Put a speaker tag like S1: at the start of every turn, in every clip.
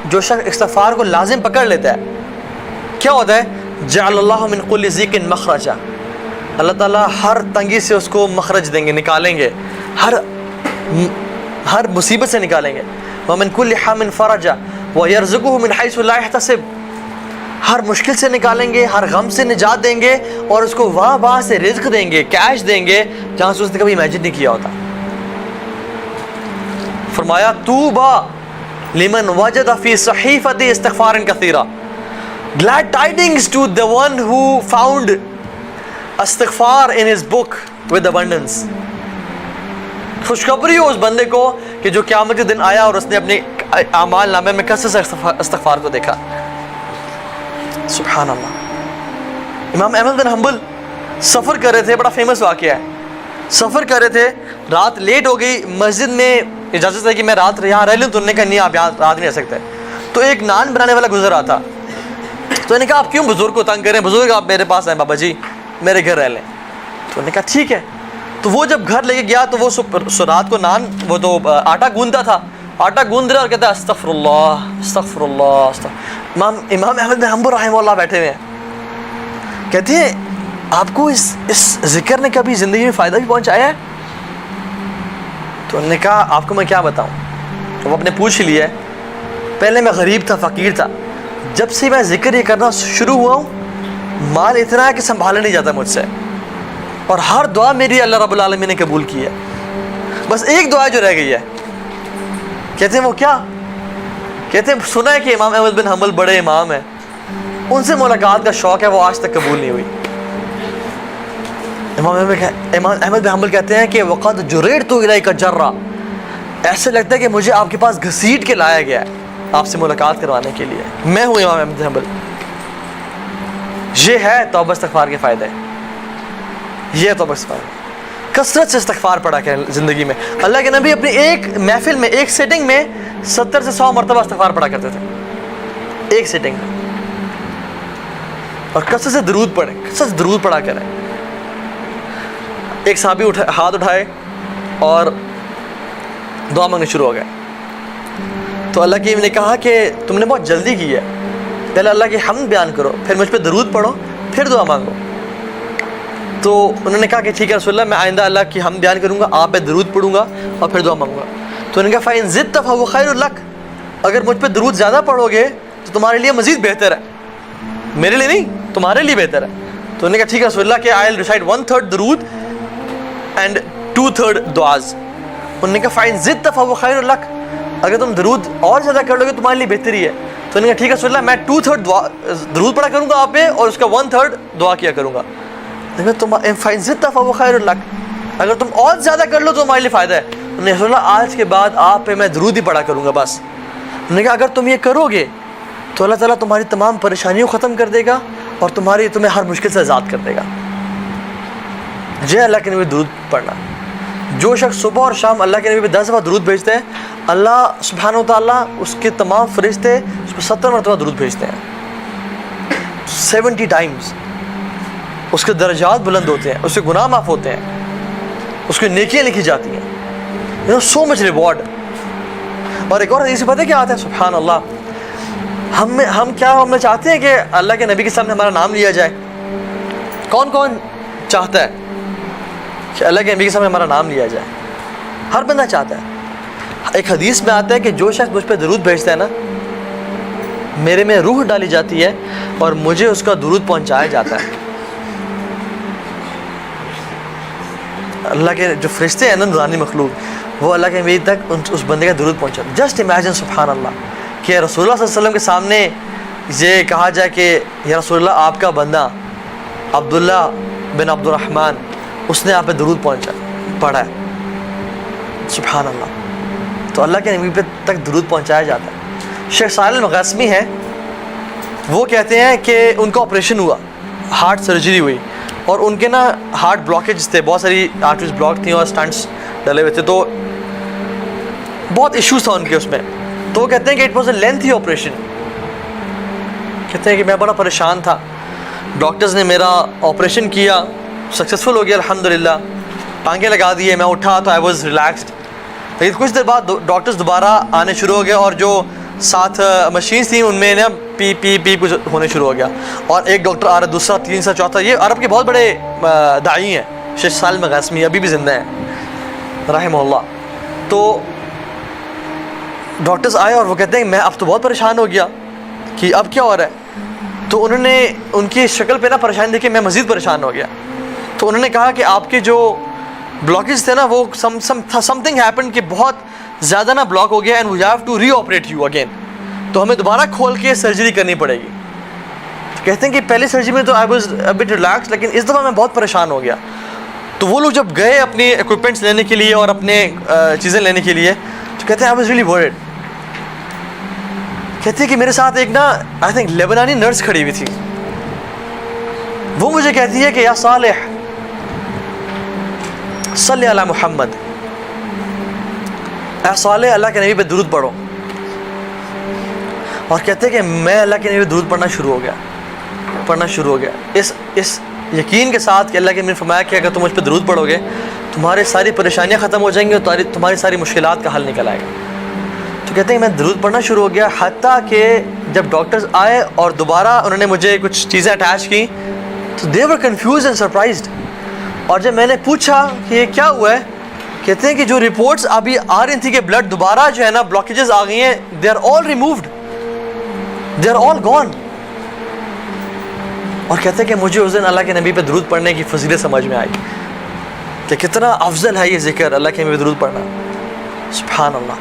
S1: جو شخص استغفار کو لازم پکڑ لیتا ہے کیا ہوتا ہے؟ جعل اللہ من کل ضیق مخرجا، اللہ تعالیٰ ہر تنگی سے اس کو مخرج دیں گے، نکالیں گے، ہر مصیبت سے نکالیں گے. ومن کل حم فرجا ویرزقہ من حیث لا یحتسب، ہر مشکل سے نکالیں گے، ہر غم سے نجات دیں گے، اور اس کو وہاں سے رزق دیں گے، کیش دیں گے جہاں سے اس نے کبھی امیجن نہیں کیا ہوتا. فرمایا طوبی لمن وجد فی صحیفۃ استغفار کثیرا، glad tidings to the one who found استغفار in his book with abundance. خوشخبری ہو اس بندے کو کہ جو قیامت کے دن آیا اور اس نے اپنے اعمال نامے میں کثرت سے استغفار کو دیکھا. سبحان اللہ. امام احمد بن حنبل سفر کر رہے تھے، بڑا فیمس واقعہ ہے. سفر کر رہے تھے، رات لیٹ ہو گئی، مسجد میں اجازت ہے کہ میں رات یہاں رہ لوں، تو انہوں نے کہا نہیں آپ یہاں رات نہیں رہ سکتے. تو ایک نان بنانے والا گزر رہا تھا، تو انہوں نے کہا آپ کیوں بزرگ کو تنگ کریں، بزرگ آپ میرے پاس آئیں بابا جی، میرے گھر رہ لیں. تو انہوں نے کہا ٹھیک ہے. تو وہ جب گھر لے کے گیا تو وہ رات کو نان، وہ تو آٹا گوندتا تھا، آٹا گوند رہا اور کہتا ہے استغفر اللہ استغفر اللہ. امام احمد بن حنبل رحمہ اللہ بیٹھے ہوئے ہیں، کہتے ہیں آپ کو اس ذکر نے کبھی زندگی میں فائدہ بھی پہنچایا ہے؟ تو انہوں نے کہا آپ کو میں کیا بتاؤں. وہ اپنے پوچھ لیا ہے، پہلے میں غریب تھا، فقیر تھا، جب سے میں ذکر یہ کرنا شروع ہوا ہوں مال اتنا ہے کہ سنبھالا نہیں جاتا مجھ سے، اور ہر دعا میری اللہ رب العالمین نے قبول کی ہے. بس ایک دعا جو رہ گئی ہے. کہتے ہیں وہ کیا؟ کہتے ہیں سنا ہے کہ امام احمد بن حنبل بڑے امام ہیں، ان سے ملاقات کا شوق ہے، وہ آج تک قبول نہیں ہوئی. امام احمد بن حنبل کہتے ہیں کہ وقد جررت الیک جرا، ایسے لگتا ہے کہ مجھے آپ کے پاس گھسیٹ کے لایا گیا ہے آپ سے ملاقات کروانے کے لیے. میں ہوں امام احمد بن حنبل. یہ ہے توبہ استغفار کے فائدے، یہ توبہ استغفار. کثرت سے استغفار پڑھا کریں زندگی میں. اللہ کے نبی اپنی ایک محفل میں، ایک سیٹنگ میں 70 سے 100 مرتبہ استغفار پڑھا کرتے تھے، ایک سیٹنگ میں. اور کثرت سے درود پڑھیں، کثرت سے درود پڑھا کریں. ایک صحابی ہاتھ اٹھائے اور دعا مانگنے شروع ہو گئے. تو اللہ کی نے کہا کہ تم نے بہت جلدی کی ہے، پہلے اللہ کی حمد بیان کرو، پھر مجھ پہ درود پڑھو، پھر دعا مانگو. تو انہوں نے کہا کہ ٹھیک ہے رسول اللہ، میں آئندہ اللہ کی حمد بیان کروں گا، آپ پہ درود پڑھوں گا اور پھر دعا مانگوں گا. تو انہوں نے کہا فَإِن زِدْتَ فَهُوَ خَيْرٌ لَكَ، اگر مجھ پہ درود زیادہ پڑھو گے تو تمہارے لیے مزید بہتر ہے، میرے لیے نہیں، تمہارے لیے بہتر ہے. تو انہوں نے کہا ٹھیک ہے رسول اللہ کہ I'll recite 1/3 درود and 2/3 دعاز. انہوں نے کہا فَإِن زِدْتَ فَهُوَ خَيْرٌ لَكَ، اگر تم درود اور زیادہ کر لو گے تمہارے لیے بہتری ہے. تو انہوں نے کہا ٹھیک ہے رسول اللہ میں 2/3 درود پڑھا کروں گا آپ پہ اور اس کا 1/3 دعا کیا کروں گا. فَإِن زِدْتَ فَهُوَ خَيْرٌ لَكَ، اگر تم اور زیادہ کر لو تو تمہارے لیے فائدہ ہے. انہوں نے رسول اللہ آج کے بعد آپ پہ میں درود ہی پڑھا کروں گا بس. انہوں نے کہا اگر تم یہ کرو گے تو اللہ تعالیٰ تمہاری تمام پریشانیوں ختم کر دے گا اور تمہیں ہر مشکل سے آزاد کر دے گا. جے اللہ کے نبی درود پڑھنا. جو شخص صبح اور شام اللہ کے نبی پہ 10 دفعہ درود بھیجتے ہیں، اللہ سبحانہ و تعالیٰ اس کے تمام فرشتے اس پہ 70 مرتبہ درود بھیجتے ہیں، 70 ٹائمز. اس کے درجات بلند ہوتے ہیں، اس کے گناہ معاف ہوتے ہیں، اس کی نیکیاں لکھی جاتی ہیں. سو مچ ریوارڈ. اور ایک اور حدیث پتہ ہے کیا آتا ہے؟ سبحان اللہ، ہم چاہتے ہیں کہ اللہ کے نبی کے سامنے ہمارا نام لیا جائے. کون کون چاہتا ہے کہ اللہ کے نبی کے سامنے ہمارا نام لیا جائے؟ ہر بندہ چاہتا ہے. ایک حدیث میں آتا ہے کہ جو شخص مجھ پہ درود بھیجتا ہے نا، میرے میں روح ڈالی جاتی ہے اور مجھے اس کا درود پہنچایا جاتا ہے. اللہ کے جو فرشتے ہیں نا، نورانی مخلوق، وہ اللہ کے نبی تک اس بندے کا درود پہنچا. جسٹ امیجن سبحان اللہ کہ رسول اللہ صلی اللہ علیہ وسلم کے سامنے یہ کہا جائے کہ یا رسول اللہ آپ کا بندہ عبداللہ بن عبد الرحمن، اس نے آپ پہ درود پڑھا ہے. سبحان اللہ. تو اللہ کے نبی پہ تک درود پہنچایا جاتا ہے. شیخ صالح المغاسمی ہیں، وہ کہتے ہیں کہ ان کا آپریشن ہوا، ہارٹ سرجری ہوئی، اور ان کے نا ہارٹ بلاکیج تھے، بہت ساری آرٹریز بلاک تھیں اور سٹنٹس ڈلے ہوئے تھے، تو بہت ایشوز تھا ان کے اس میں. تو وہ کہتے ہیں کہ it was a lengthy operation. کہتے ہیں کہ میں بڑا پریشان تھا. ڈاکٹرز نے میرا آپریشن کیا، سکسیزفل ہو گیا الحمدللہ، ٹانکے لگا دیے، میں اٹھا تو آئی واز ریلیکسڈ. لیکن کچھ دیر بعد ڈاکٹرز دوبارہ آنے شروع ہو گئے اور جو 7 مشینس تھیں, ان میں نا پی پی پی کچھ ہونے شروع ہو گیا. اور ایک ڈاکٹر آ رہا, دوسرا, تیسرا, چوتھا. یہ عرب کے بہت بڑے داعی ہیں, شیخ سالم غاسمی ابھی بھی زندہ ہیں رحمہ اللہ. تو ڈاکٹرز آئے اور وہ کہتے ہیں میں اب تو بہت پریشان ہو گیا کہ اب کیا ہو رہا ہے. تو انہوں نے ان کی شکل پہ نا پریشانی دیکھی, میں مزید پریشان ہو گیا. تو انہوں نے کہا کہ آپ کے جو بلاکیج تھے نا وہ سم تھنگ ہیپن کہ بہت زیادہ نا بلاک ہو گیا, and we have to reoperate you again, تو ہمیں دوبارہ کھول کے سرجری کرنی پڑے گی. تو کہتے ہیں کہ پہلی سرجری میں تو I was a but relax, لیکن اس دفعہ میں بہت پریشان ہو گیا. تو وہ لوگ جب گئے اپنے اکوپمنٹس لینے کے لیے اور اپنے چیزیں لینے کے لیے, تو کہتے ہیں آئی واز ریئلی ورڈ. کہتے ہیں کہ میرے ساتھ ایک نا آئی تھنک لیبنانی نرس کھڑی ہوئی تھی. وہ مجھے کہتی ہے کہ یا صالح صلی علی محمد, اے صالح اللہ کے نبی پہ درود پڑھو. اور کہتے ہیں کہ میں اللہ کے نبی پہ درود پڑھنا شروع ہو گیا اس یقین کے ساتھ کہ اللہ کے نبی نے فرمایا کہ اگر تم مجھ پہ درود پڑھو گے تمہاری ساری پریشانیاں ختم ہو جائیں گی اور تمہاری ساری مشکلات کا حل نکل آئے گا. تو کہتے ہیں میں درود پڑھنا شروع ہو گیا, حتیٰ کہ جب ڈاکٹرز آئے اور دوبارہ انہوں نے مجھے کچھ چیزیں اٹیچ کی تو دے ور کنفیوزڈ اینڈ سرپرائزڈ. اور جب میں نے پوچھا کہ یہ کیا ہوا ہے, کہتے ہیں کہ جو رپورٹس ابھی آ رہی تھی کہ بلڈ دوبارہ جو ہے نا بلاکیجز آ گئی ہیں, they are all removed, they are all gone. اور کہتے ہیں کہ مجھے اس دن اللہ کے نبی پہ درود پڑھنے کی فضیلت سمجھ میں آئی کہ کتنا افضل ہے یہ ذکر اللہ کے نبی پہ درود پڑھنا. سبحان اللہ.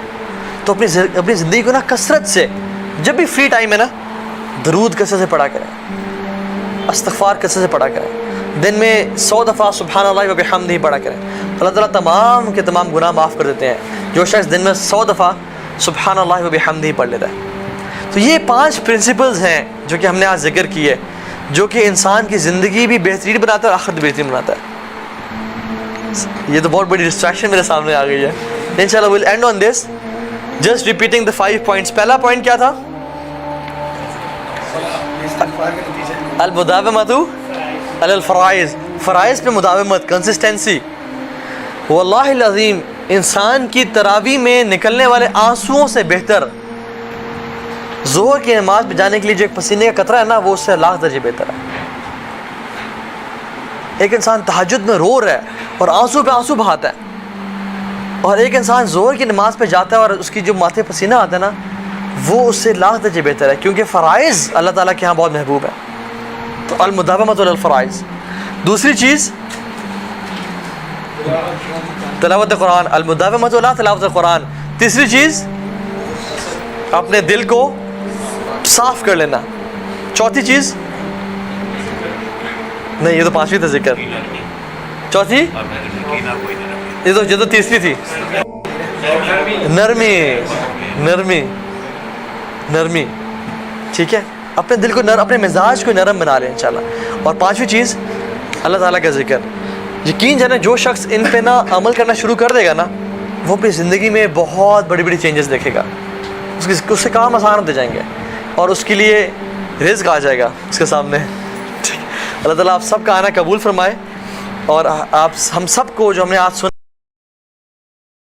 S1: تو اپنی زندگی کو نا کثرت سے, جب بھی فری ٹائم ہے نا, درود کثرت سے پڑھا کریں, استغفار کثرت سے پڑھا کریں. دن میں 100 دفعہ سبحان اللہ و بحمدہ پڑھا کریں. اللہ تعالیٰ تمام کے تمام گناہ معاف کر دیتے ہیں جو شخص دن میں 100 دفعہ سبحان اللہ و بحمدہ پڑھ لیتا ہے. تو یہ 5 پرنسپلز ہیں جو کہ ہم نے آج ذکر کیے, جو کہ انسان کی زندگی بھی بہترین بناتا ہے اور آخرت بہترین بناتا ہے. یہ تو بہت بڑی ڈسٹریکشن میرے سامنے آ گئی ہے. انشاءاللہ we'll end on this, just repeating the 5 points. پہلا پوائنٹ کیا تھا؟ المداومۃ علی الفرائض, فرائض پہ مداومت, کنسسٹنسی. واللہ العظیم انسان کی تراویح میں نکلنے والے آنسوؤں سے بہتر ظہر کی نماز پہ جانے کے لیے جو ایک پسینے کا قطرہ ہے نا, وہ اس سے لاکھ درجے بہتر ہے. ایک انسان تہجد میں رو رہا ہے اور آنسو پہ آنسو بہاتا ہے, اور ایک انسان ظہر کی نماز پہ جاتا ہے اور اس کی جو ماتھے پسینہ آتا ہے نا, وہ اس سے لاکھ درجے بہتر ہے, کیونکہ فرائض اللہ تعالیٰ کے ہاں بہت محبوب ہے. تو المداومۃ علی الفرائض. دوسری چیز تلاوت قرآن, المداومۃ علی تلاوت القرآن. تیسری چیز اپنے دل کو صاف کر لینا. چوتھی چیز نہیں, یہ تو 5ویں تھا ذکر. چوتھی یہ تو تیسری تھی, نرمی. ٹھیک ہے, اپنے دل کو اپنے مزاج کو نرم بنا لیں انشاءاللہ. اور 5ویں چیز اللہ تعالیٰ کا ذکر. یقین جانا جو شخص ان پہ نا عمل کرنا شروع کر دے گا نا, وہ اپنی زندگی میں بہت بڑی بڑی چینجز دیکھے گا. اس سے کام آسان ہوتے جائیں گے اور اس کے لیے رزق آ جائے گا اس کے سامنے. اللہ تعالیٰ آپ سب کا آنا قبول فرمائے, اور آپ ہم سب کو جو ہم نے آج سنا